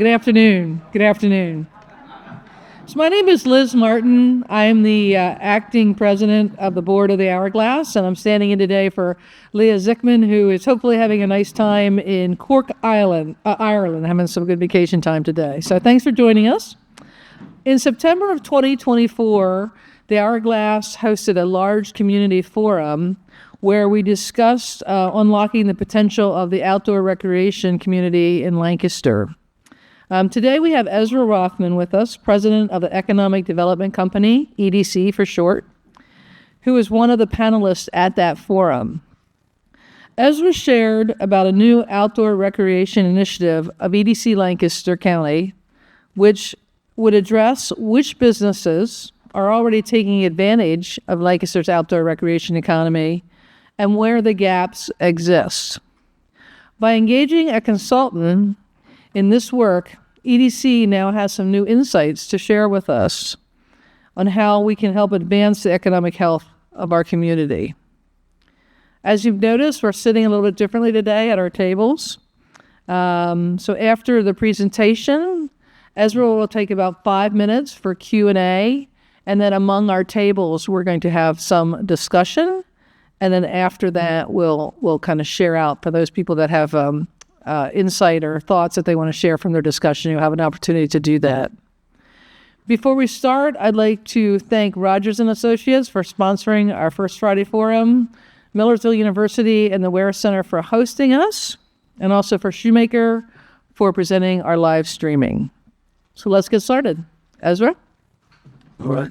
good afternoon. Good afternoon. So my name is Liz Martin. I am the acting president of the board of the Hourglass, and I'm standing in today for Leah Zickman, who is hopefully having a nice time in Cork, Ireland, having some good vacation time today. So thanks for joining us. In September of 2024, the Hourglass hosted a large community forum where we discussed unlocking the potential of the outdoor recreation community in Lancaster. Today we have Ezra Rothman with us, president of the Economic Development Company, EDC for short, who is one of the panelists at that forum. Ezra shared about a new outdoor recreation initiative of EDC Lancaster County, which would address which businesses are already taking advantage of Lancaster's outdoor recreation economy and where the gaps exist. By engaging a consultant in this work, EDC now has some new insights to share with us on how we can help advance the economic health of our community. As you've noticed, we're sitting a little bit differently today at our tables. So after the presentation, Ezra will take about 5 minutes for Q&A, and then among our tables, we're going to have some discussion. And then after that, we'll kind of share out for those people that have insight or thoughts that they want to share from their discussion. You'll have an opportunity to do that. Before we start, I'd like to thank Rogers & Associates for sponsoring our First Friday Forum, Millersville University and the Ware Center for hosting us, and also for Shoemaker for presenting our live streaming. So let's get started. Ezra? All right.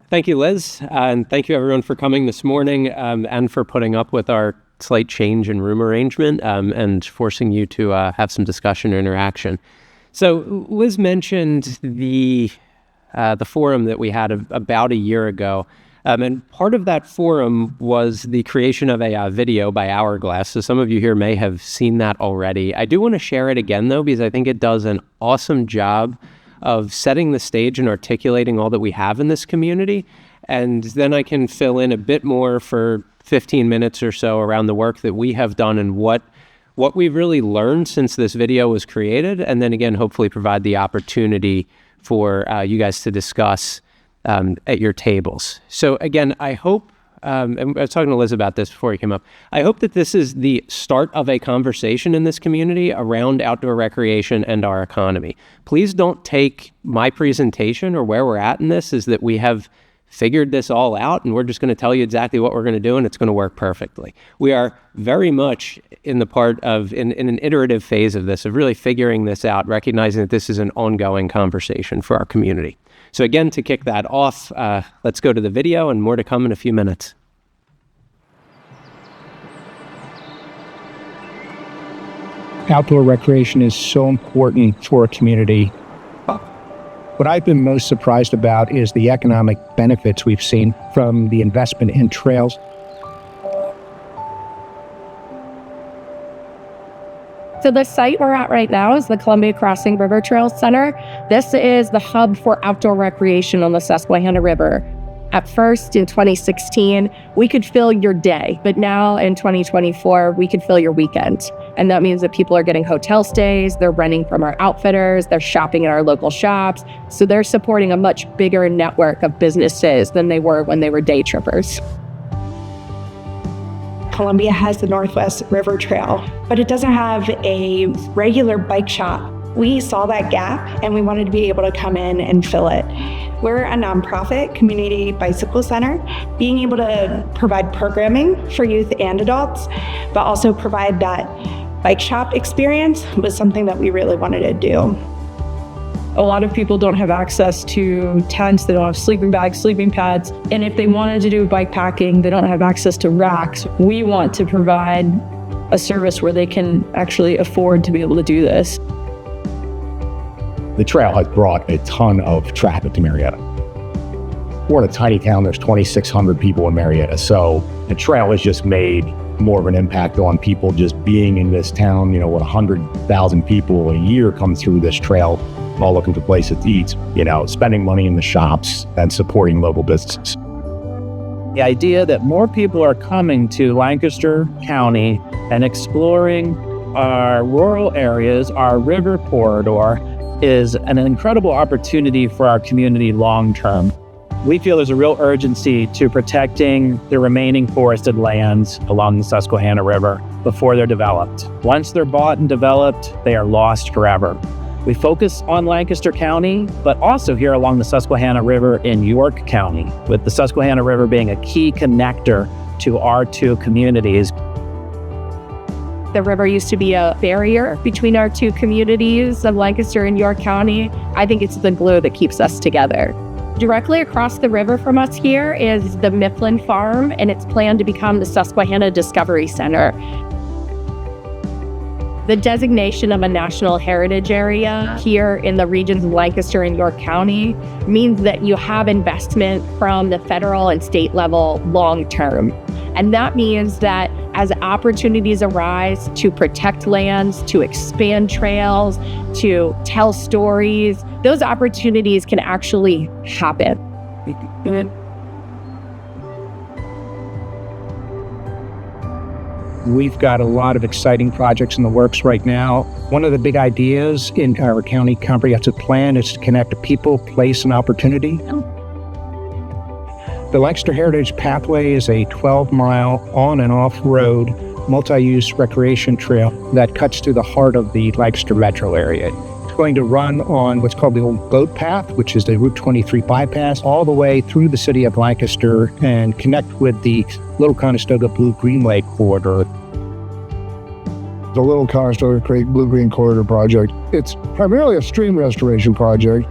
Thank you, Liz, and thank you everyone for coming this morning and for putting up with our slight change in room arrangement and forcing you to have some discussion or interaction. So Liz mentioned the forum that we had about a year ago, and part of that forum was the creation of a video by Hourglass. So some of you here may have seen that already. I do want to share it again, though, because I think it does an awesome job of setting the stage and articulating all that we have in this community. And then I can fill in a bit more for 15 minutes or so around the work that we have done and what we've really learned since this video was created. And then again, hopefully provide the opportunity for you guys to discuss at your tables. So again, I hope, and I was talking to Liz about this before he came up, I hope that this is the start of a conversation in this community around outdoor recreation and our economy. Please don't take my presentation or where we're at in this as that we have figured this all out and we're just going to tell you exactly what we're going to do and it's going to work perfectly. We are very much in the part of, in an iterative phase of this, of really figuring this out, recognizing that this is an ongoing conversation for our community. So again, to kick that off, let's go to the video and more to come in a few minutes. Outdoor recreation is so important for a community. What I've been most surprised about is the economic benefits we've seen from the investment in trails. So the site we're at right now is the Columbia Crossing River Trails Center. This is the hub for outdoor recreation on the Susquehanna River. At first, in 2016, we could fill your day, but now in 2024, we could fill your weekend. And that means that people are getting hotel stays, they're renting from our outfitters, they're shopping at our local shops. So they're supporting a much bigger network of businesses than they were when they were day trippers. Columbia has the Northwest River Trail, but it doesn't have a regular bike shop. We saw that gap and we wanted to be able to come in and fill it. We're a nonprofit community bicycle center. Being able to provide programming for youth and adults, but also provide that bike shop experience was something that we really wanted to do. A lot of people don't have access to tents, they don't have sleeping bags, sleeping pads, and if they wanted to do bike packing, they don't have access to racks. We want to provide a service where they can actually afford to be able to do this. The trail has brought a ton of traffic to Marietta. We're in a tiny town, there's 2,600 people in Marietta, so the trail has just made more of an impact on people just being in this town. 100,000 people a year come through this trail, all looking for places to eat, spending money in the shops and supporting local businesses. The idea that more people are coming to Lancaster County and exploring our rural areas, our river corridor, is an incredible opportunity for our community long term. We feel there's a real urgency to protecting the remaining forested lands along the Susquehanna River before they're developed. Once they're bought and developed, they are lost forever. We focus on Lancaster County, but also here along the Susquehanna River in York County, with the Susquehanna River being a key connector to our two communities. The river used to be a barrier between our two communities of Lancaster and York County. I think it's the glue that keeps us together. Directly across the river from us here is the Mifflin Farm, and it's planned to become the Susquehanna Discovery Center. The designation of a National Heritage Area here in the regions of Lancaster and York County means that you have investment from the federal and state level long term. And that means that as opportunities arise to protect lands, to expand trails, to tell stories, those opportunities can actually happen. We've got a lot of exciting projects in the works right now. One of the big ideas in our county comprehensive plan is to connect people, place, and opportunity. The Lancaster Heritage Pathway is a 12-mile on and off-road multi-use recreation trail that cuts through the heart of the Lancaster metro area. It's going to run on what's called the old boat path, which is the Route 23 bypass, all the way through the city of Lancaster and connect with the Little Conestoga Blue Greenway corridor. The Little Conestoga Creek Blue Green Corridor project. It's primarily a stream restoration project.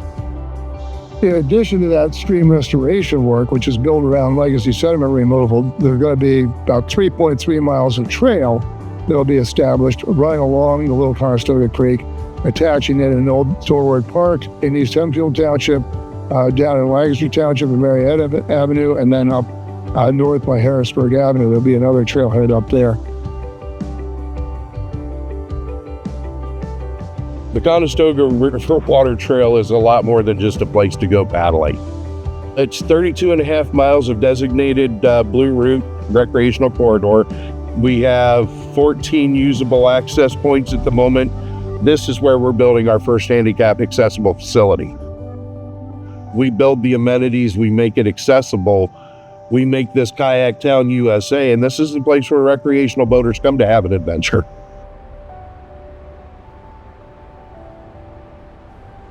In addition to that stream restoration work, which is built around legacy sediment removal, there's going to be about 3.3 miles of trail that will be established running along the Little Conestoga Creek, attaching it in Old Storeward Park in East Hempfield Township, down in Lancaster Township and Marietta Avenue, and then up north by Harrisburg Avenue. There'll be another trailhead up there. The Conestoga River Water Trail is a lot more than just a place to go paddling. It's 32.5 miles of designated Blue Route recreational corridor. We have 14 usable access points at the moment. This is where we're building our first handicap accessible facility. We build the amenities, we make it accessible. We make this Kayak Town USA, and this is the place where recreational boaters come to have an adventure.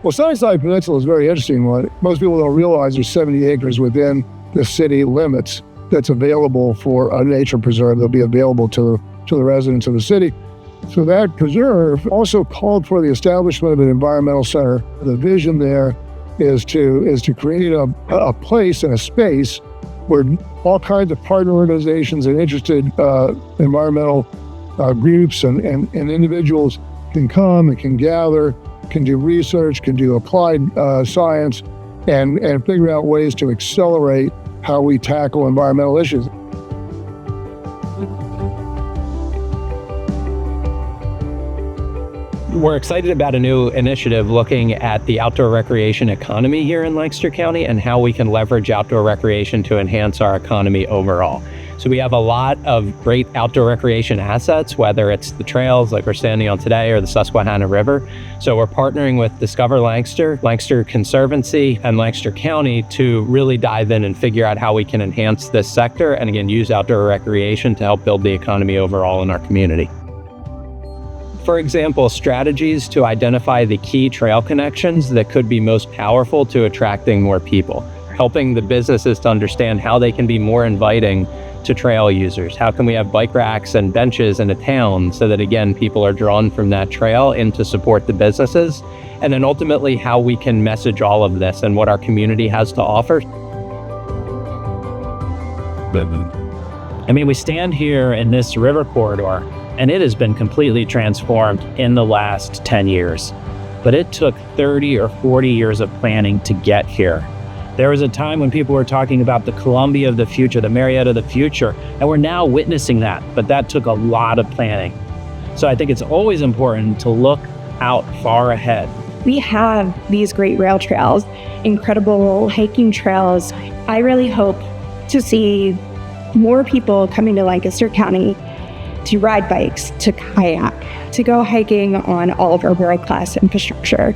Well, Sunnyside Peninsula is a very interesting one. Most people don't realize there's 70 acres within the city limits that's available for a nature preserve that'll be available to the residents of the city. So that preserve also called for the establishment of an environmental center. The vision there is to create a place and a space where all kinds of partner organizations and interested environmental groups and individuals can come and can gather, can do research, can do applied science, and figure out ways to accelerate how we tackle environmental issues. We're excited about a new initiative looking at the outdoor recreation economy here in Lancaster County and how we can leverage outdoor recreation to enhance our economy overall. So we have a lot of great outdoor recreation assets, whether it's the trails like we're standing on today or the Susquehanna River. So we're partnering with Discover Lancaster, Lancaster Conservancy, and Lancaster County to really dive in and figure out how we can enhance this sector and again, use outdoor recreation to help build the economy overall in our community. For example, strategies to identify the key trail connections that could be most powerful to attracting more people, helping the businesses to understand how they can be more inviting to trail users. How can we have bike racks and benches in a town so that, again, people are drawn from that trail in to support the businesses? And then ultimately how we can message all of this and what our community has to offer. I mean, we stand here in this river corridor and it has been completely transformed in the last 10 years. But it took 30 or 40 years of planning to get here. There was a time when people were talking about the Columbia of the future, the Marietta of the future, and we're now witnessing that, but that took a lot of planning. So I think it's always important to look out far ahead. We have these great rail trails, incredible hiking trails. I really hope to see more people coming to Lancaster County to ride bikes, to kayak, to go hiking on all of our world-class infrastructure.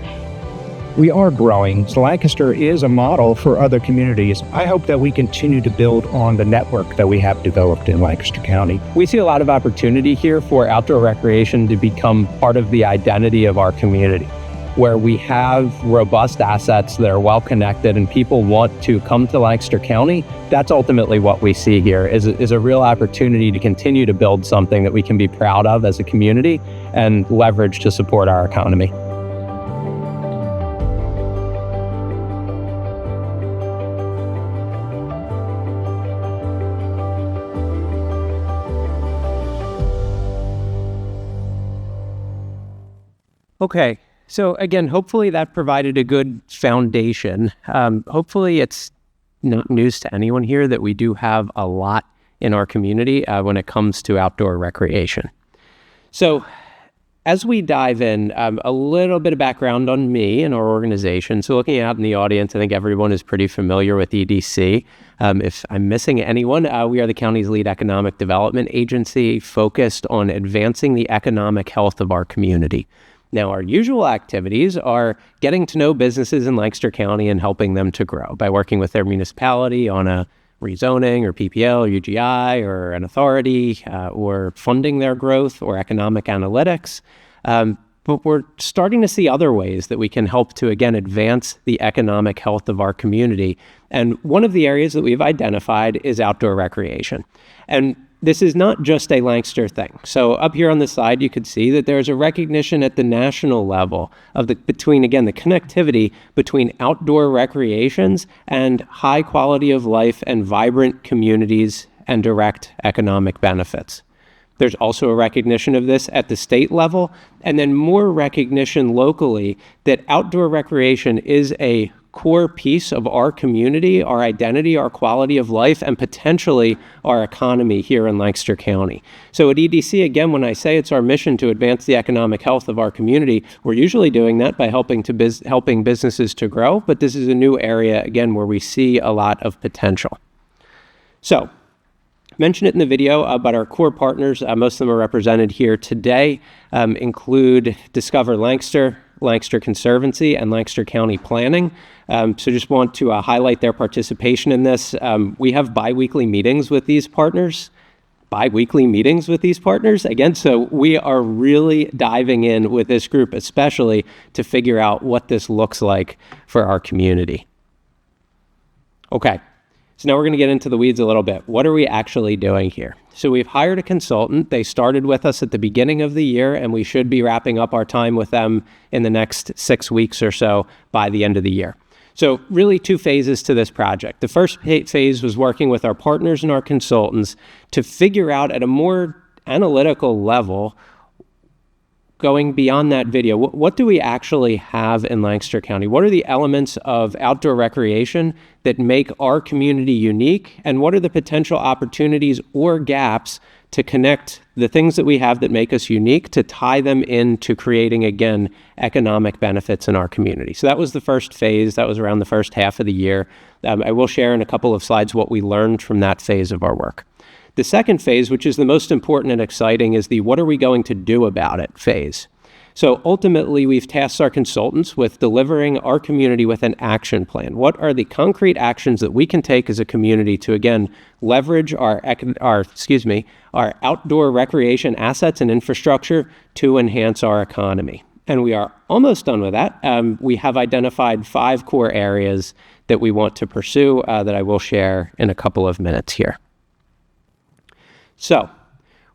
We are growing. So Lancaster is a model for other communities. I hope that we continue to build on the network that we have developed in Lancaster County. We see a lot of opportunity here for outdoor recreation to become part of the identity of our community, where we have robust assets that are well connected and people want to come to Lancaster County. That's ultimately what we see here is a real opportunity to continue to build something that we can be proud of as a community and leverage to support our economy. Okay, so again, hopefully that provided a good foundation. Hopefully it's not news to anyone here that we do have a lot in our community when it comes to outdoor recreation. So as we dive in, a little bit of background on me and our organization. So looking out in the audience, I think everyone is pretty familiar with EDC. If I'm missing anyone, we are the county's lead economic development agency focused on advancing the economic health of our community. Now, our usual activities are getting to know businesses in Lancaster County and helping them to grow by working with their municipality on a rezoning or PPL or UGI or an authority or funding their growth or economic analytics. But we're starting to see other ways that we can help to, again, advance the economic health of our community. And one of the areas that we've identified is outdoor recreation. And this is not just a Lancaster thing. So up here on the side, you could see that there's a recognition at the national level of the connectivity between outdoor recreations and high quality of life and vibrant communities and direct economic benefits. There's also a recognition of this at the state level, and then more recognition locally that outdoor recreation is a core piece of our community, our identity, our quality of life, and potentially our economy here in Lancaster County. So at EDC, again, when I say it's our mission to advance the economic health of our community, we're usually doing that by helping businesses to grow, but this is a new area, again, where we see a lot of potential. So, mentioned it in the video, but our core partners, most of them are represented here today, include Discover Lancaster, Lancaster Conservancy, and Lancaster County Planning. So just want to highlight their participation in this. We have bi-weekly meetings with these partners. Again, so we are really diving in with this group, especially to figure out what this looks like for our community. Okay. So now we're going to get into the weeds a little bit. What are we actually doing here? So we've hired a consultant. They started with us at the beginning of the year, and we should be wrapping up our time with them in the next 6 weeks or so by the end of the year. So really 2 phases to this project. The first phase was working with our partners and our consultants to figure out at a more analytical level, going beyond that video, what do we actually have in Lancaster County? What are the elements of outdoor recreation that make our community unique? And what are the potential opportunities or gaps to connect the things that we have that make us unique to tie them into creating, again, economic benefits in our community? So that was the first phase. That was around the first half of the year. I will share in a couple of slides what we learned from that phase of our work. The second phase, which is the most important and exciting, is the what are we going to do about it phase. So ultimately, we've tasked our consultants with delivering our community with an action plan. What are the concrete actions that we can take as a community to, again, leverage our outdoor recreation assets and infrastructure to enhance our economy? And we are almost done with that. We have identified 5 core areas that we want to pursue that I will share in a couple of minutes here. So,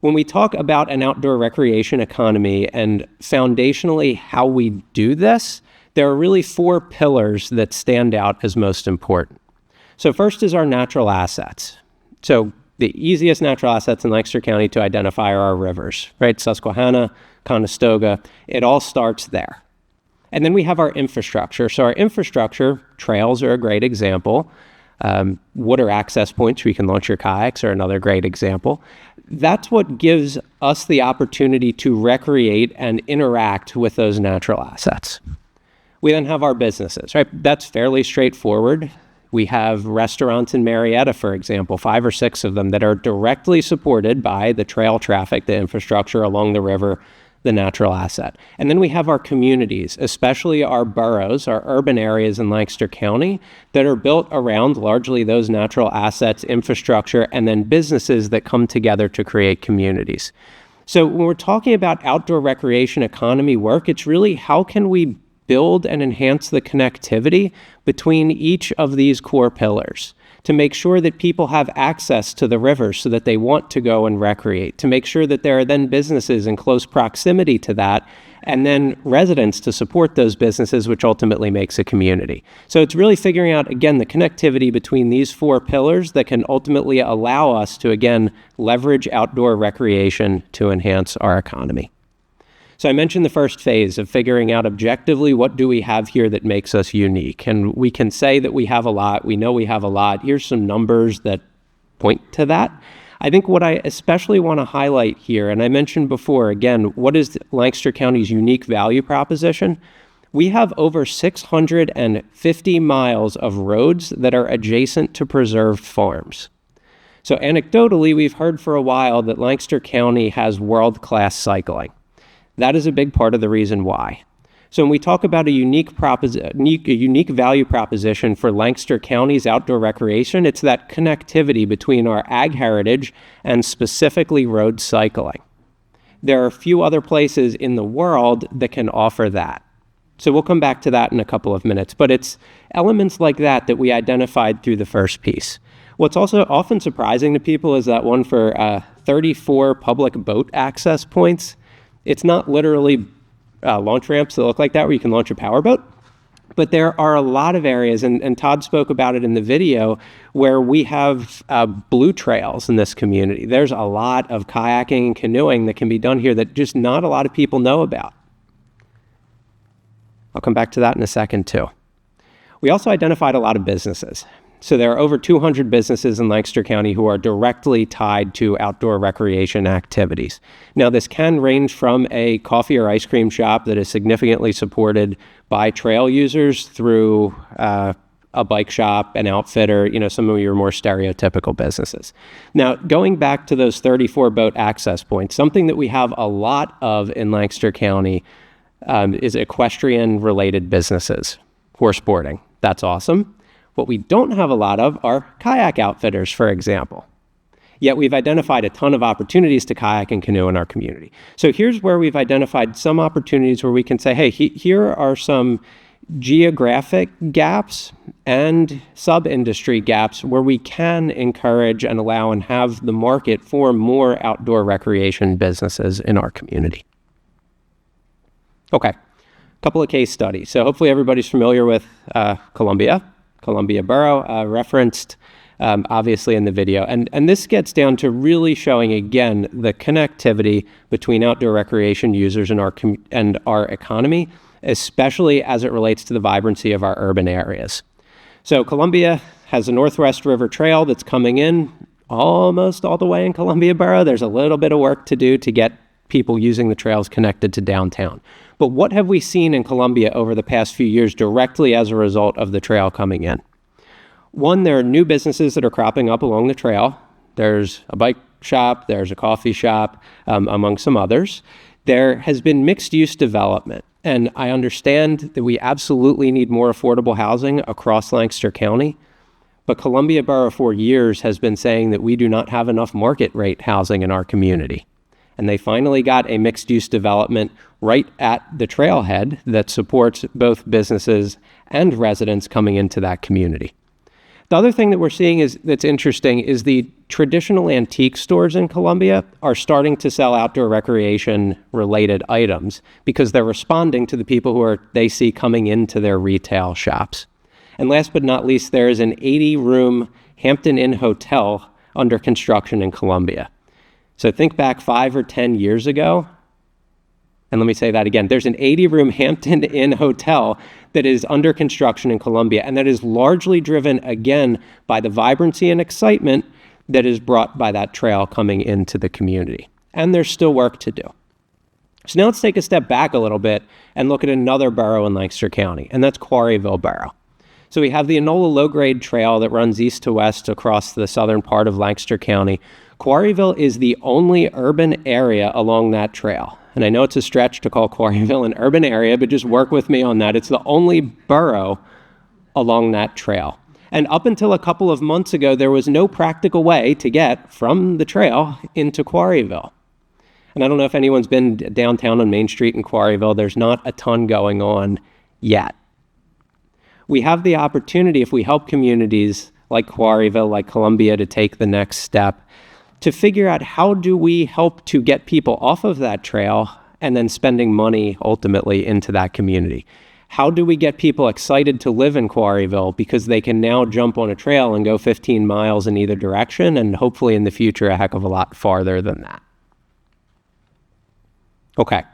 when we talk about an outdoor recreation economy and foundationally how we do this, there are really 4 pillars that stand out as most important. So first is our natural assets. So the easiest natural assets in Lancaster County to identify are our rivers, right? Susquehanna, Conestoga, it all starts there. And then we have our infrastructure. So our infrastructure, trails are a great example. Water access points where you can launch your kayaks are another great example. That's what gives us the opportunity to recreate and interact with those natural assets. We then have our businesses, right? That's fairly straightforward. We have restaurants in Marietta, for example, 5 or 6 of them that are directly supported by the trail traffic, the infrastructure along the river, the natural asset. And then we have our communities, especially our boroughs, our urban areas in Lancaster County that are built around largely those natural assets, infrastructure, and then businesses that come together to create communities. So when we're talking about outdoor recreation economy work, it's really how can we build and enhance the connectivity between each of these core pillars to make sure that people have access to the river so that they want to go and recreate, to make sure that there are then businesses in close proximity to that, and then residents to support those businesses, which ultimately makes a community. So it's really figuring out, again, the connectivity between these 4 pillars that can ultimately allow us to, again, leverage outdoor recreation to enhance our economy. So I mentioned the first phase of figuring out objectively what do we have here that makes us unique. And we can say that we have a lot. We know we have a lot. Here's some numbers that point to that. I think what I especially want to highlight here, and I mentioned before, again, what is Lancaster County's unique value proposition? We have over 650 miles of roads that are adjacent to preserved farms. So anecdotally, we've heard for a while that Lancaster County has world-class cycling. That is a big part of the reason why. So when we talk about a unique value proposition for Lancaster County's outdoor recreation, it's that connectivity between our ag heritage and specifically road cycling. There are a few other places in the world that can offer that. So we'll come back to that in a couple of minutes, but it's elements like that that we identified through the first piece. What's also often surprising to people is that one for 34 public boat access points. It's not literally launch ramps that look like that where you can launch a powerboat, but there are a lot of areas, and Todd spoke about it in the video, where we have blue trails in this community. There's a lot of kayaking and canoeing that can be done here that just not a lot of people know about. I'll come back to that in a second too. We also identified a lot of businesses. So there are over 200 businesses in Lancaster County who are directly tied to outdoor recreation activities. Now, this can range from a coffee or ice cream shop that is significantly supported by trail users through a bike shop, an outfitter, some of your more stereotypical businesses. Now, going back to those 34 boat access points, something that we have a lot of in Lancaster County is equestrian-related businesses, horseboarding. That's awesome. What we don't have a lot of are kayak outfitters, for example. Yet we've identified a ton of opportunities to kayak and canoe in our community. So here's where we've identified some opportunities where we can say, hey, here are some geographic gaps and sub-industry gaps where we can encourage and allow and have the market for more outdoor recreation businesses in our community. Okay, a couple of case studies. So hopefully everybody's familiar with Columbia Borough, referenced obviously in the video. And this gets down to really showing, again, the connectivity between outdoor recreation users and our economy, especially as it relates to the vibrancy of our urban areas. So Columbia has a Northwest River Trail that's coming in almost all the way in Columbia Borough. There's a little bit of work to do to get people using the trails connected to downtown. But what have we seen in Columbia over the past few years directly as a result of the trail coming in? One, there are new businesses that are cropping up along the trail. There's a bike shop, there's a coffee shop, among some others. There has been mixed-use development, and I understand that we absolutely need more affordable housing across Lancaster County, but Columbia Borough for years has been saying that we do not have enough market rate housing in our community. And they finally got a mixed-use development right at the trailhead that supports both businesses and residents coming into that community. The other thing that we're seeing that's interesting is the traditional antique stores in Columbia are starting to sell outdoor recreation related items because they're responding to the people who they see coming into their retail shops. And last but not least, there is an 80-room Hampton Inn hotel under construction in Columbia. So think back 5 or 10 years ago, and let me say that again. There's an 80-room Hampton Inn hotel that is under construction in Columbia, and that is largely driven, again, by the vibrancy and excitement that is brought by that trail coming into the community. And there's still work to do. So now let's take a step back a little bit and look at another borough in Lancaster County, and that's Quarryville Borough. So we have the Enola low-grade trail that runs east to west across the southern part of Lancaster County. Quarryville is the only urban area along that trail. And I know it's a stretch to call Quarryville an urban area, but just work with me on that. It's the only borough along that trail. And up until a couple of months ago, there was no practical way to get from the trail into Quarryville. And I don't know if anyone's been downtown on Main Street in Quarryville. There's not a ton going on yet. We have the opportunity, if we help communities like Quarryville, like Columbia, to take the next step, to figure out how do we help to get people off of that trail and then spending money ultimately into that community. How do we get people excited to live in Quarryville because they can now jump on a trail and go 15 miles in either direction, and hopefully in the future a heck of a lot farther than that. Okay,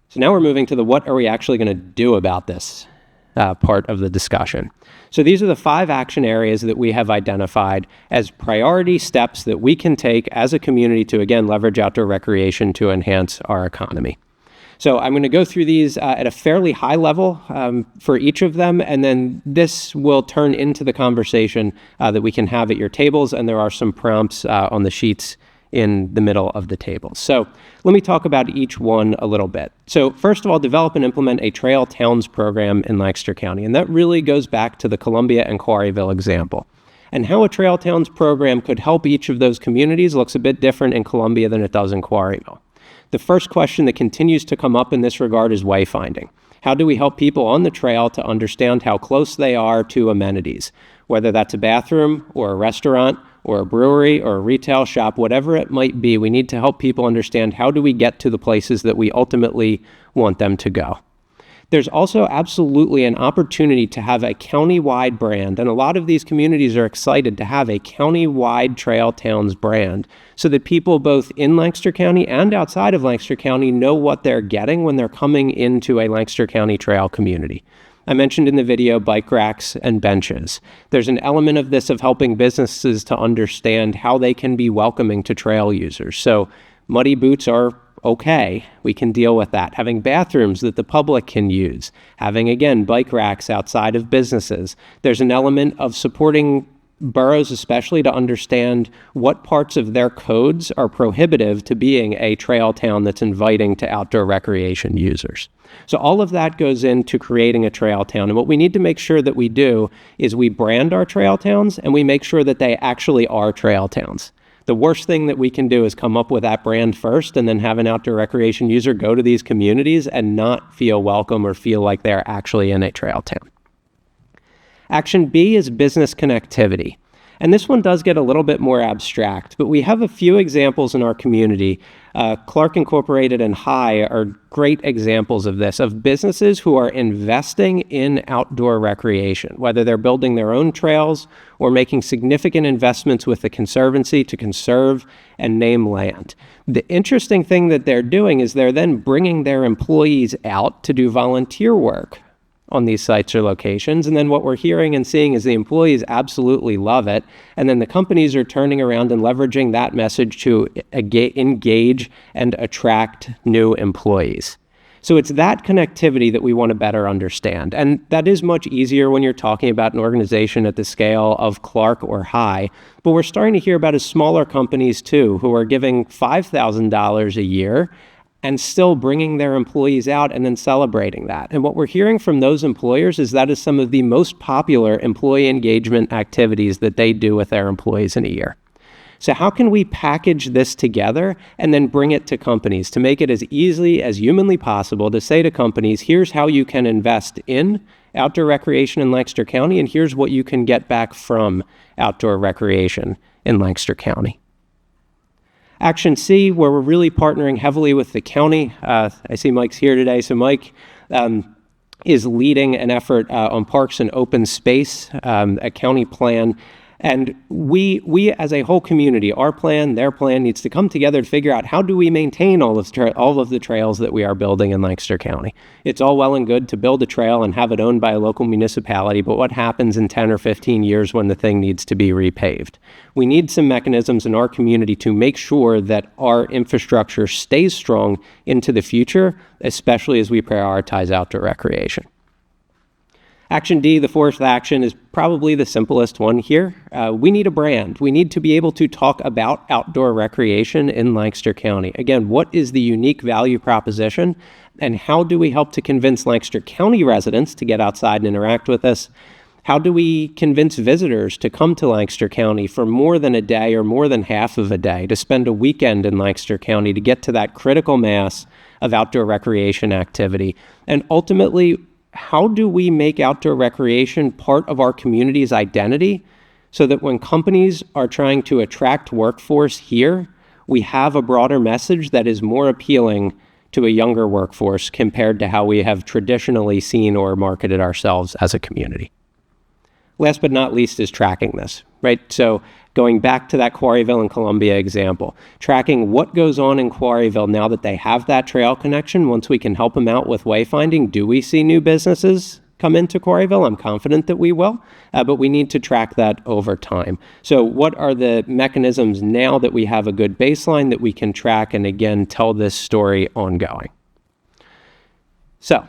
so now we're moving to the what are we actually going to do about this part of the discussion. So these are the 5 action areas that we have identified as priority steps that we can take as a community to, again, leverage outdoor recreation to enhance our economy. So I'm going to go through these at a fairly high level for each of them, and then this will turn into the conversation that we can have at your tables, and there are some prompts on the sheets in the middle of the table. So let me talk about each one a little bit. So first of all, develop and implement a trail towns program in Lancaster County. And that really goes back to the Columbia and Quarryville example. And how a trail towns program could help each of those communities looks a bit different in Columbia than it does in Quarryville. The first question that continues to come up in this regard is wayfinding. How do we help people on the trail to understand how close they are to amenities, whether that's a bathroom or a restaurant or a brewery or a retail shop, whatever it might be? We need to help people understand how do we get to the places that we ultimately want them to go. There's also absolutely an opportunity to have a county-wide brand, and a lot of these communities are excited to have a county-wide trail towns brand so that people both in Lancaster County and outside of Lancaster County know what they're getting when they're coming into a Lancaster County trail community. I mentioned in the video bike racks and benches. There's an element of this of helping businesses to understand how they can be welcoming to trail users. So muddy boots are okay, we can deal with that. Having bathrooms that the public can use. Having, again, bike racks outside of businesses. There's an element of supporting boroughs especially to understand what parts of their codes are prohibitive to being a trail town that's inviting to outdoor recreation users. So all of that goes into creating a trail town. And what we need to make sure that we do is we brand our trail towns and we make sure that they actually are trail towns. The worst thing that we can do is come up with that brand first and then have an outdoor recreation user go to these communities and not feel welcome or feel like they're actually in a trail town. Action B is business connectivity. And this one does get a little bit more abstract, but we have a few examples in our community. Clark Incorporated and High are great examples of this, of businesses who are investing in outdoor recreation, whether they're building their own trails or making significant investments with the Conservancy to conserve and name land. The interesting thing that they're doing is they're then bringing their employees out to do volunteer work on these sites or locations. And then what we're hearing and seeing is the employees absolutely love it. And then the companies are turning around and leveraging that message to engage and attract new employees. So it's that connectivity that we want to better understand. And that is much easier when you're talking about an organization at the scale of Clark or High. But we're starting to hear about smaller companies too, who are giving $5,000 a year and still bringing their employees out and then celebrating that. And what we're hearing from those employers is that is some of the most popular employee engagement activities that they do with their employees in a year. So how can we package this together and then bring it to companies to make it as easily as humanly possible to say to companies, here's how you can invest in outdoor recreation in Lancaster County, and here's what you can get back from outdoor recreation in Lancaster County. Action C, where we're really partnering heavily with the county. I see Mike's here today. So Mike is leading an effort on parks and open space, a county plan. And we as a whole community, our plan, their plan needs to come together to figure out how do we maintain all of the trails that we are building in Lancaster County. It's all well and good to build a trail and have it owned by a local municipality, but what happens in 10 or 15 years when the thing needs to be repaved? We need some mechanisms in our community to make sure that our infrastructure stays strong into the future, especially as we prioritize outdoor recreation. Action D, the fourth action, is probably the simplest one here. We need a brand. We need to be able to talk about outdoor recreation in Lancaster County. Again, what is the unique value proposition, and how do we help to convince Lancaster County residents to get outside and interact with us? How do we convince visitors to come to Lancaster County for more than a day or more than half of a day, to spend a weekend in Lancaster County to get to that critical mass of outdoor recreation activity? And ultimately, how do we make outdoor recreation part of our community's identity so that when companies are trying to attract workforce here, we have a broader message that is more appealing to a younger workforce compared to how we have traditionally seen or marketed ourselves as a community? Last but not least is tracking this, right? So going back to that Quarryville and Columbia example, tracking what goes on in Quarryville now that they have that trail connection. Once we can help them out with wayfinding, do we see new businesses come into Quarryville? I'm confident that we will, but we need to track that over time. So what are the mechanisms now that we have a good baseline that we can track and again tell this story ongoing? So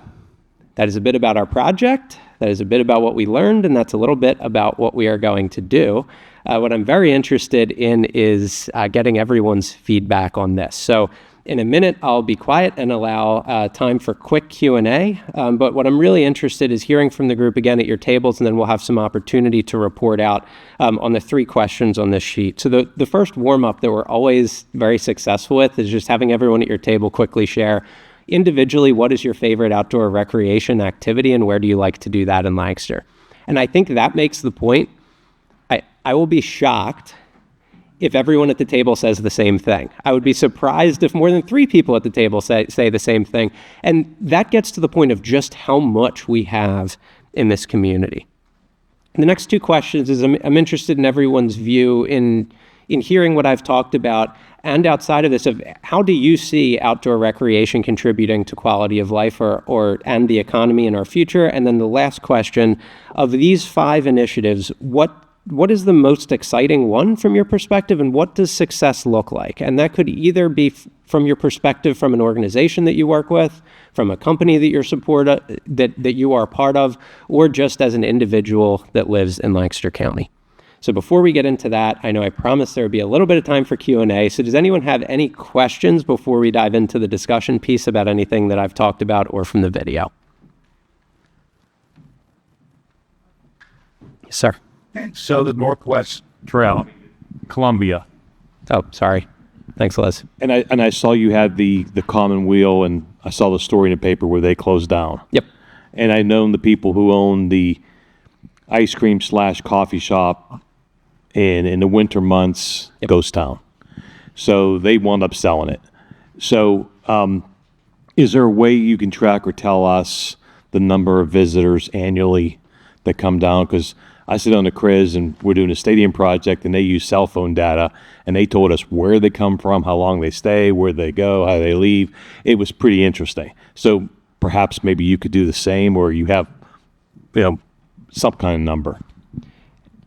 that is a bit about our project. That is a bit about what we learned, and that's a little bit about what we are going to do. What I'm very interested in is getting everyone's feedback on this. So in a minute, I'll be quiet and allow time for quick Q&A. But what I'm really interested is hearing from the group again at your tables, and then we'll have some opportunity to report out on the 3 questions on this sheet. So the first warm-up that we're always very successful with is just having everyone at your table quickly share individually, what is your favorite outdoor recreation activity and where do you like to do that in Lancaster? And I think that makes the point. I will be shocked if everyone at the table says the same thing. I would be surprised if more than 3 people at the table say the same thing. And that gets to the point of just how much we have in this community. And the next 2 questions is I'm interested in everyone's view in hearing what I've talked about, and outside of this, of how do you see outdoor recreation contributing to quality of life and the economy in our future? And then the last question, of these 5 initiatives, what is the most exciting one from your perspective, and what does success look like? And that could either be from your perspective from an organization that you work with, from a company that you're that you are part of, or just as an individual that lives in Lancaster County. So before we get into that, I know I promised there would be a little bit of time for Q&A. So does anyone have any questions before we dive into the discussion piece about anything that I've talked about or from the video? Yes, sir. So the Northwest Trail, Columbia. Oh, sorry. Thanks, Liz. And I saw you had the Commonweal, and I saw the story in the paper where they closed down. Yep. And I known the people who own the ice cream / coffee shop in the winter months, Yep. Ghost Town. So they wound up selling it. So is there a way you can track or tell us the number of visitors annually that come down? Because I sit on the CRIS and we're doing a stadium project, and they use cell phone data, and they told us where they come from, how long they stay, where they go, how they leave. It was pretty interesting. So perhaps maybe you could do the same, or you have, some kind of number.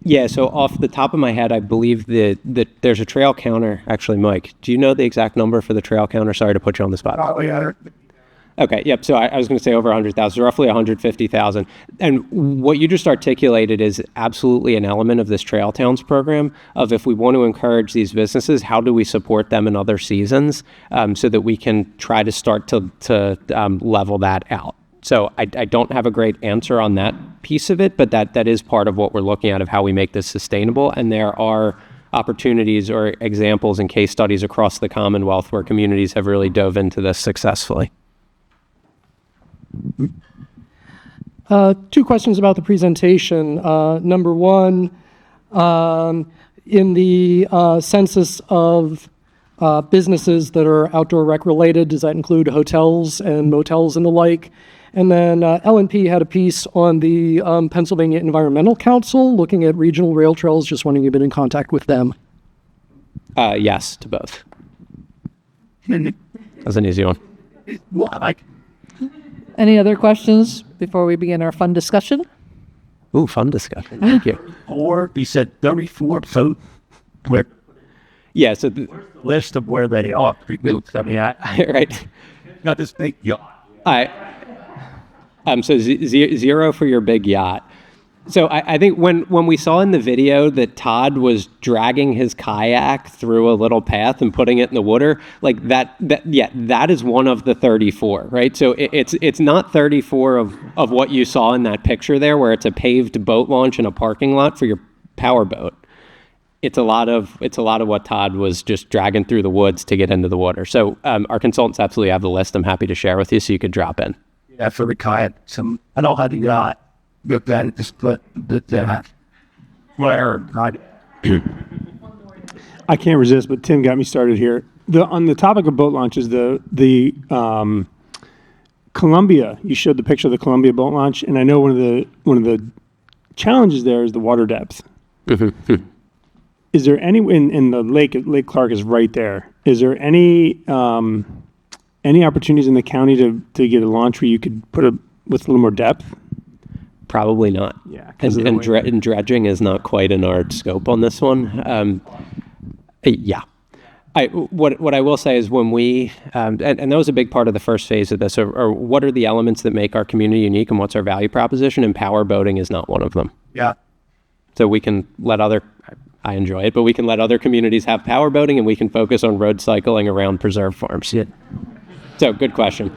Yeah, so off the top of my head, I believe that there's a trail counter. Actually, Mike, do you know the exact number for the trail counter? Sorry to put you on the spot. Okay, yep. So I was going to say over 100,000, so roughly 150,000. And what you just articulated is absolutely an element of this Trail Towns program of, if we want to encourage these businesses, how do we support them in other seasons so that we can try to start to level that out. So I don't have a great answer on that piece of it, but that is part of what we're looking at of how we make this sustainable. And there are opportunities or examples and case studies across the Commonwealth where communities have really dove into this successfully. 2 questions about the presentation. Number 1, in the census of businesses that are outdoor rec related, does that include hotels and motels and the like? And then L&P had a piece on the Pennsylvania Environmental Council looking at regional rail trails. Just wondering if you've been in contact with them. Yes, to both. That's an easy one. Any other questions before we begin our fun discussion? Ooh, fun discussion. Thank you. Or you said 34, so where? Yeah, so List of where they are. I mean, right. Not this big yacht. So 0 for your big yacht. So I think when we saw in the video that Todd was dragging his kayak through a little path and putting it in the water, like that is one of the 34, right? So it's not 34 of what you saw in that picture there, where it's a paved boat launch in a parking lot for your power boat. It's a lot of what Todd was just dragging through the woods to get into the water. So our consultants absolutely have the list. I'm happy to share with you so you could drop in. Yeah, for the kayak, I know how to yacht. But that is where I can't resist, but Tim got me started here. On the topic of boat launches, the Columbia, you showed the picture of the Columbia boat launch, and I know one of the challenges there is the water depth. Is there any in the Lake Clark is right there? Is there any opportunities in the county to get a launch where you could put with a little more depth? Probably not. Yeah. And dredging is not quite in our scope on this one. Yeah. What I will say is when we, and that was a big part of the first phase of this, or what are the elements that make our community unique and what's our value proposition, and power boating is not one of them. Yeah. So we can I enjoy it, but we can let other communities have power boating and we can focus on road cycling around preserve farms. Yeah. So good question.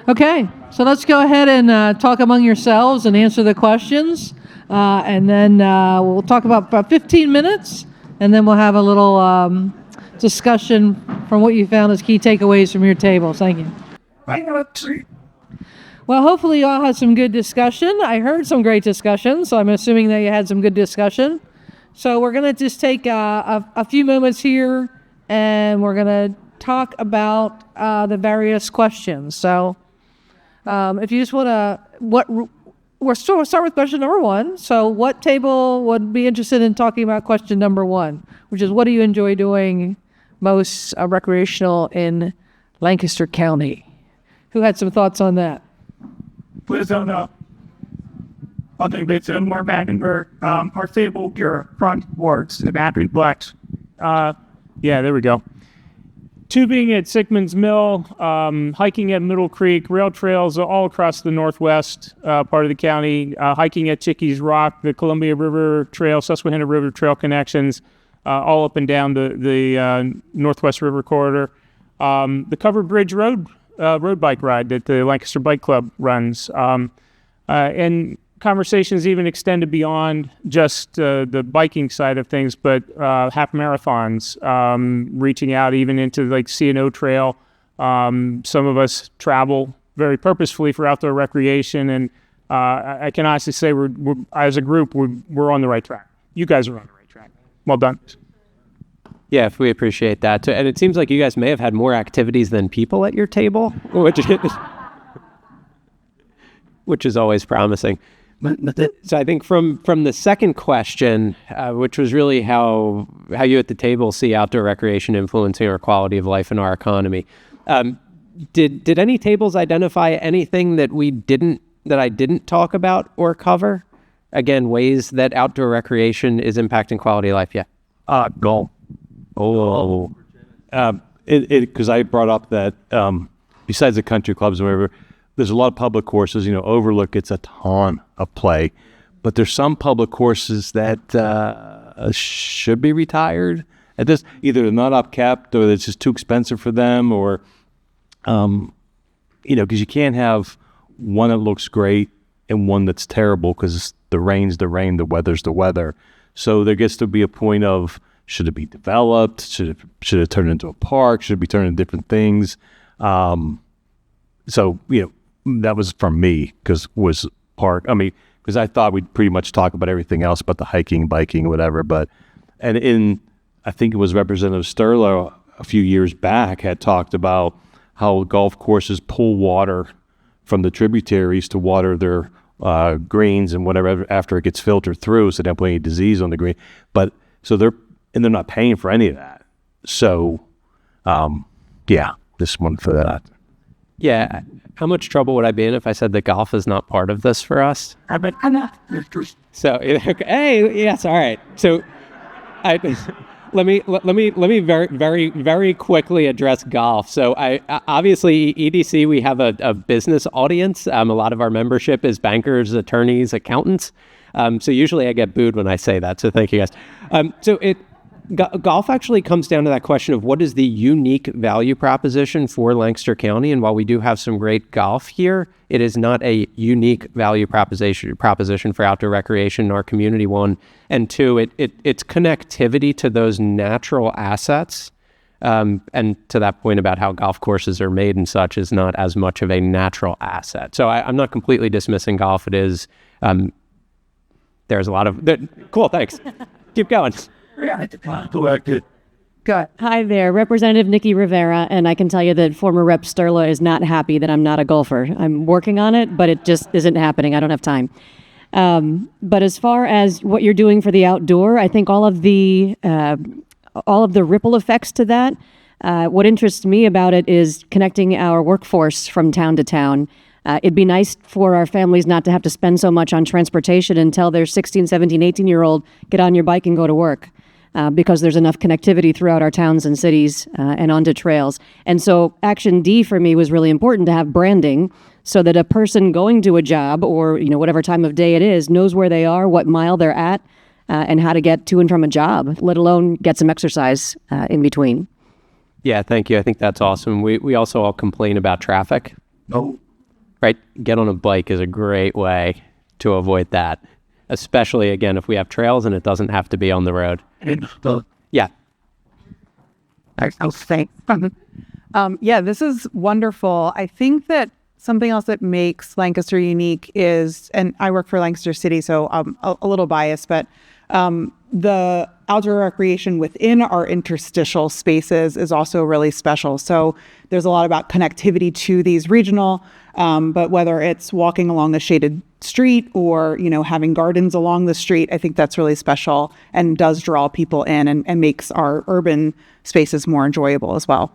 Okay, so let's go ahead and talk among yourselves and answer the questions. And then we'll talk about 15 minutes, and then we'll have a little discussion from what you found as key takeaways from your tables. Thank you. Well, hopefully you all had some good discussion. I heard some great discussion, so I'm assuming that you had some good discussion. So we're going to just take a few moments here, and we're going to talk about the various questions. So if you just want to, we'll start with question number 1. So what table would be interested in talking about question number 1, which is what do you enjoy doing most recreational in Lancaster County? Who had some thoughts on that? Please don't know. I think it's more Magdenburg. Our table, your front boards, the battery blacks. Yeah, there we go. Tubing at Sickman's Mill, hiking at Middle Creek, rail trails all across the northwest part of the county, hiking at Chickies Rock, the Columbia River Trail, Susquehanna River Trail connections, all up and down the Northwest River Corridor. The Covered Bridge road bike ride that the Lancaster Bike Club runs. And conversations even extended beyond just the biking side of things, but half marathons, reaching out even into like C&O Trail. Some of us travel very purposefully for outdoor recreation, and I can honestly say we're as a group we're on the right track. You guys are on the right track. Well done. Yeah, if we appreciate that. And it seems like you guys may have had more activities than people at your table, which is always promising. So I think from the second question, which was really how you at the table see outdoor recreation influencing our quality of life and our economy, did any tables identify anything that I didn't talk about or cover? Again, ways that outdoor recreation is impacting quality of life. Yeah. Golf. Oh. Because I brought up that besides the country clubs and whatever, there's a lot of public courses. Overlook gets a ton of play, but there's some public courses that should be retired. At this, either they're not upkept or it's just too expensive for them, or because you can't have one that looks great and one that's terrible because the rain's the rain, the weather's the weather. So there gets to be a point of, should it be developed? Should it turn into a park? Should it be turned into different things? So that was from me because I thought we'd pretty much talk about everything else but the hiking, biking, whatever. I think it was Representative Sterler a few years back had talked about how golf courses pull water from the tributaries to water their greens and whatever after it gets filtered through, so they don't put any disease on the green. But they're not paying for any of that. So, this one for that. Yeah. How much trouble would I be in if I said that golf is not part of this for us? So, hey, yes, all right. So, let me very quickly address golf. So I obviously EDC, we have a business audience. A lot of our membership is bankers, attorneys, accountants. So usually I get booed when I say that. So thank you guys. Golf actually comes down to that question of what is the unique value proposition for Lancaster County. And while we do have some great golf here, it is not a unique value proposition for outdoor recreation in our community, one. And two, it's connectivity to those natural assets. And to that point about how golf courses are made and such is not as much of a natural asset. So I'm not completely dismissing golf. It is, there's a lot of, cool, thanks. Keep going. Good. Hi there, Representative Nikki Rivera, and I can tell you that former Rep. Sterla is not happy that I'm not a golfer. I'm working on it, but it just isn't happening. I don't have time. But as far as what you're doing for the outdoor, I think all of the ripple effects to that, what interests me about it is connecting our workforce from town to town. It'd be nice for our families not to have to spend so much on transportation and tell their 16, 17, 18-year-old, get on your bike and go to work. Because there's enough connectivity throughout our towns and cities and onto trails. And so Action D for me was really important to have branding so that a person going to a job or whatever time of day it is knows where they are, what mile they're at, and how to get to and from a job, let alone get some exercise in between. Yeah, thank you. I think that's awesome. We also all complain about traffic. Oh. Right? Get on a bike is a great way to avoid that. Especially, again, if we have trails and it doesn't have to be on the road. Yeah. Yeah, this is wonderful. I think that something else that makes Lancaster unique is, and I work for Lancaster City, so I'm a little biased, but the outdoor recreation within our interstitial spaces is also really special. So there's a lot about connectivity to these regional, but whether it's walking along a shaded street or, having gardens along the street, I think that's really special and does draw people in and makes our urban spaces more enjoyable as well.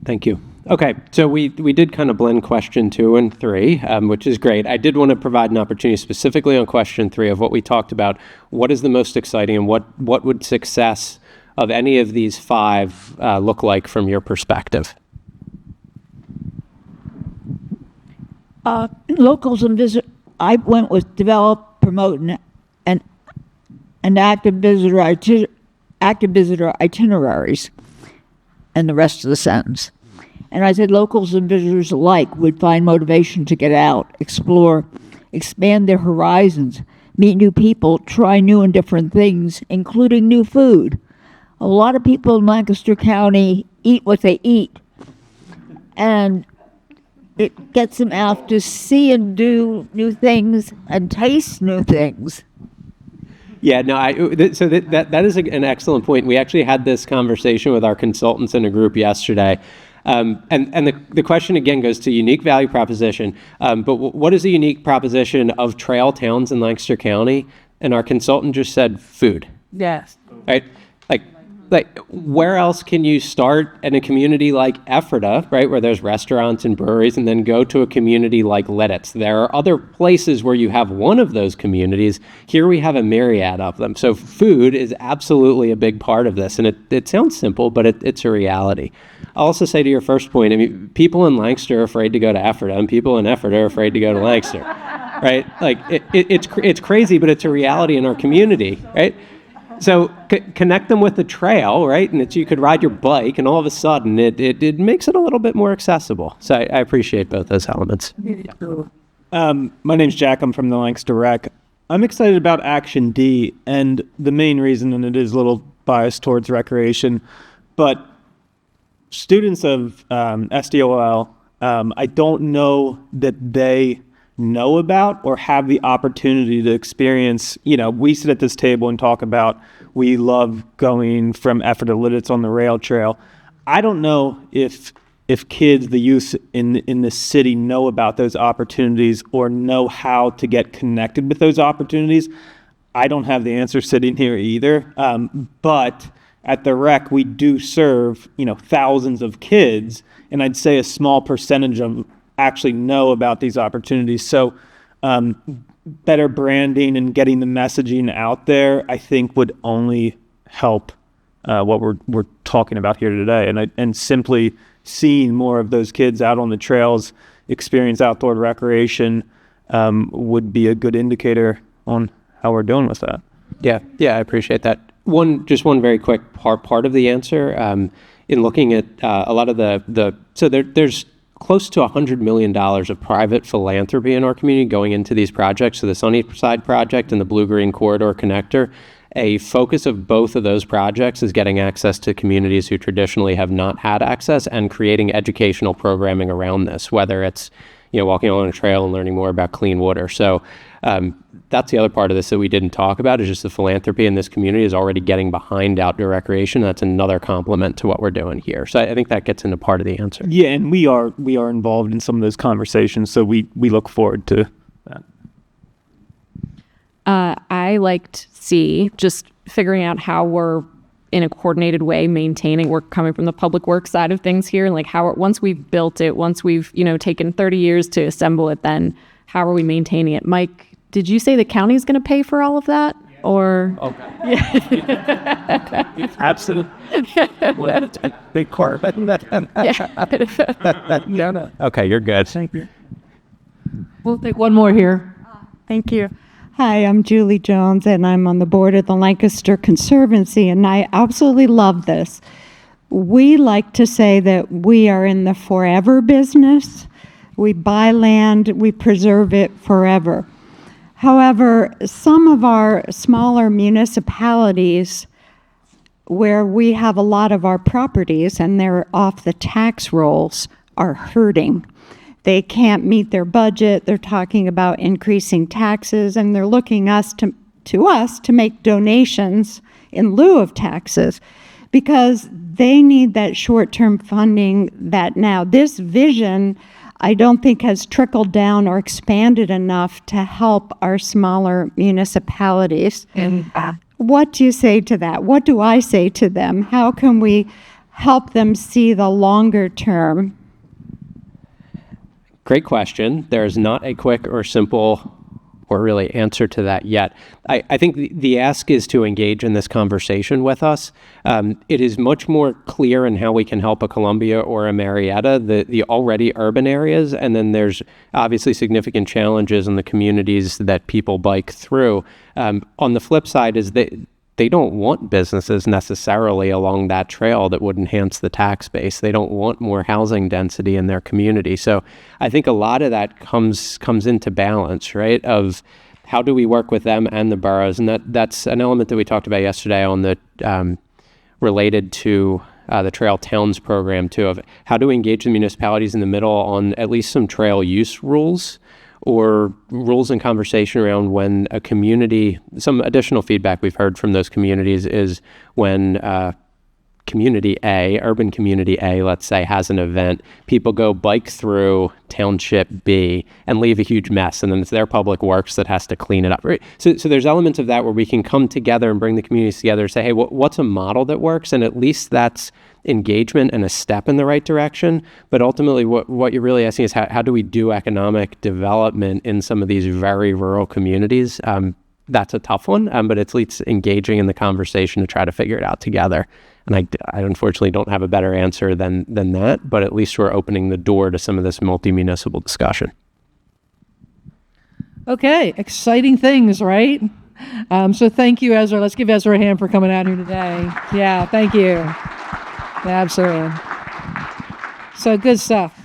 Thank you. Okay, so we did kind of blend question 2 and 3, which is great. I did want to provide an opportunity specifically on question 3 of what we talked about. What is the most exciting and what would success of any of these 5 look like from your perspective? Locals and visit. I went with develop, promote, and active visitor itineraries, and the rest of the sentence. And I said locals and visitors alike would find motivation to get out, explore, expand their horizons, meet new people, try new and different things, including new food. A lot of people in Lancaster County eat what they eat, and it gets them out to see and do new things and taste new things. Yeah, no, so that is an excellent point. We actually had this conversation with our consultants in a group yesterday. And the question again goes to unique value proposition. But what is the unique proposition of trail towns in Lancaster County? And our consultant just said food. Yes. Right? Like where else can you start in a community like Ephrata, right, where there's restaurants and breweries, and then go to a community like Lidditz? There are other places where you have one of those communities. Here we have a myriad of them. So food is absolutely a big part of this, and it sounds simple, but it's a reality. I'll also say to your first point, I mean, people in Lancaster are afraid to go to Ephrata, and people in Ephrata are afraid to go to Lancaster, right? Like it's crazy, but it's a reality in our community, right? So connect them with the trail, right? And you could ride your bike, and all of a sudden it makes it a little bit more accessible. So I appreciate both those elements. My name's Jack. I'm from the Lancaster Rec. I'm excited about Action D, and the main reason, and it is a little biased towards recreation, but students of SDOL, I don't know that they know about or have the opportunity to experience. We sit at this table and talk about we love going from Ephrata to Lidditz on the rail trail. I don't know if kids, the youth in the city, know about those opportunities or know how to get connected with those opportunities. I don't have the answer sitting here either. But at the rec, we do serve thousands of kids, and I'd say a small percentage of actually know about these opportunities. So better branding and getting the messaging out there, I think would only help what we're talking about here today. And simply seeing more of those kids out on the trails, experience outdoor recreation, would be a good indicator on how we're doing with that. Yeah, I appreciate that. One very quick part of the answer, in looking at a lot of there's close to $100 million of private philanthropy in our community going into these projects. So the Sunnyside project and the Blue-Green Corridor Connector, a focus of both of those projects is getting access to communities who traditionally have not had access and creating educational programming around this, whether it's walking along a trail and learning more about clean water. So that's the other part of this that we didn't talk about, is just the philanthropy in this community is already getting behind outdoor recreation. That's another complement to what we're doing here. So I think that gets into part of the answer. Yeah, and we are involved in some of those conversations, so we look forward to that. I like to see just figuring out how we're in a coordinated way maintaining. We're coming from the public works side of things here, and like how once we've built it, once we've taken 30 years to assemble it, then how are we maintaining it? Mike, did you say the county is going to pay for all of that? Or Absolutely. Big corp. Okay, you're good. Thank you. We'll take one more here. Thank you. Hi, I'm Julie Jones, and I'm on the board of the Lancaster Conservancy, and I absolutely love this. We like to say that we are in the forever business. We buy land, we preserve it forever. However, some of our smaller municipalities where we have a lot of our properties and they're off the tax rolls are hurting. They can't meet their budget. They're talking about increasing taxes, and they're looking to us to make donations in lieu of taxes because they need that short-term funding that now. This vision, I don't think, has trickled down or expanded enough to help our smaller municipalities. What do you say to that? What do I say to them? How can we help them see the longer term? Great question. There's not a quick or simple or really answer to that yet. I think the ask is to engage in this conversation with us. It is much more clear in how we can help a Columbia or a Marietta, the already urban areas, and then there's obviously significant challenges in the communities that people bike through. On the flip side is that they don't want businesses necessarily along that trail that would enhance the tax base. They don't want more housing density in their community. So I think a lot of that comes into balance, right? Of how do we work with them and the boroughs? And that's an element that we talked about yesterday on the related to the Trail Towns program too, of how do we engage the municipalities in the middle on at least some trail use rules or rules and conversation around when a community, some additional feedback we've heard from those communities is when community A, urban community A, let's say, has an event, people go bike through township B and leave a huge mess, and then it's their public works that has to clean it up. Right? So there's elements of that where we can come together and bring the communities together and say, hey, what's a model that works? And at least that's engagement and a step in the right direction. But ultimately, what you're really asking is how do we do economic development in some of these very rural communities? That's a tough one, but it's at least engaging in the conversation to try to figure it out together. And I unfortunately don't have a better answer than that, but at least we're opening the door to some of this multi-municipal discussion. Okay, exciting things, right? So thank you, Ezra. Let's give Ezra a hand for coming out here today. Yeah, thank you. Absolutely. So good stuff.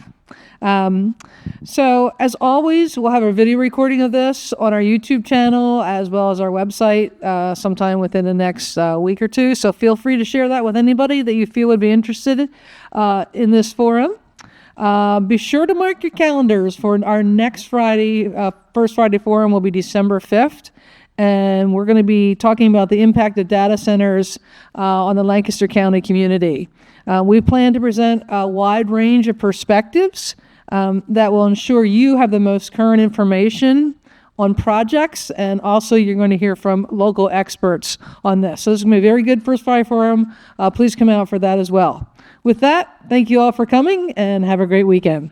So as always, we'll have a video recording of this on our YouTube channel as well as our website sometime within the next week or two. So feel free to share that with anybody that you feel would be interested in this forum. Be sure to mark your calendars for our next Friday. First Friday forum will be December 5th. And we're going to be talking about the impact of data centers on the Lancaster County community. We plan to present a wide range of perspectives that will ensure you have the most current information on projects, and also you're going to hear from local experts on this. So this is going to be a very good First Friday Forum. Please come out for that as well. With that, thank you all for coming, and have a great weekend.